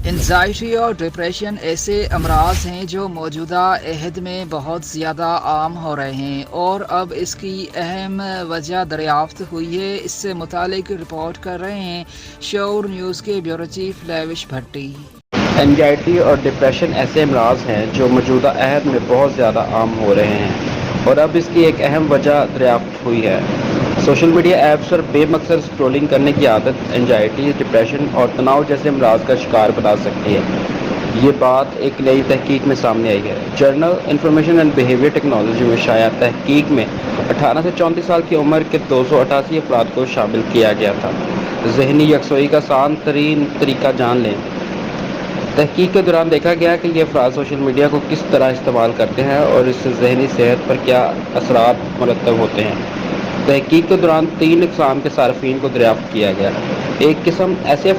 Anxiety اور depression ایسے امراض ہیں جو موجودہ عہد میں بہت زیادہ عام ہو رہے ہیں اور اب اس کی اہم وجہ دریافت ہوئی ہے۔ اس سے متعلق رپورٹ کر رہے ہیں شعور نیوز کے بیورو چیف لیوش بھٹی۔ انزائٹی اور ڈپریشن ایسے امراض ہیں جو موجودہ عہد میں بہت زیادہ عام ہو رہے ہیں اور اب اس کی ایک اہم وجہ دریافت ہوئی ہے۔ سوشل میڈیا ایپس پر بے مقصد سکرولنگ کرنے کی عادت انزائٹی، ڈپریشن اور تناؤ جیسے امراض کا شکار بنا سکتی ہے۔ یہ بات ایک نئی تحقیق میں سامنے آئی ہے۔ Journal information and behaviour technology میں شائع تحقیق میں 18 سے 34 سال کی عمر کے 288 افراد کو شامل کیا گیا تھا۔ ذہنی یکسوئی کا آسان ترین طریقہ جان لیں۔ تحقیق کے دوران دیکھا گیا کہ یہ افراد سوشل میڈیا کو کس طرح استعمال کرتے ہیں اور اس سے ذہنی صحت پر کیا اثرات مرتب ہوتے ہیں۔ تحقیق کے دوران 3 اقسام کے صارفین کو دریافت کیا گیا۔ ایک قسم ایسے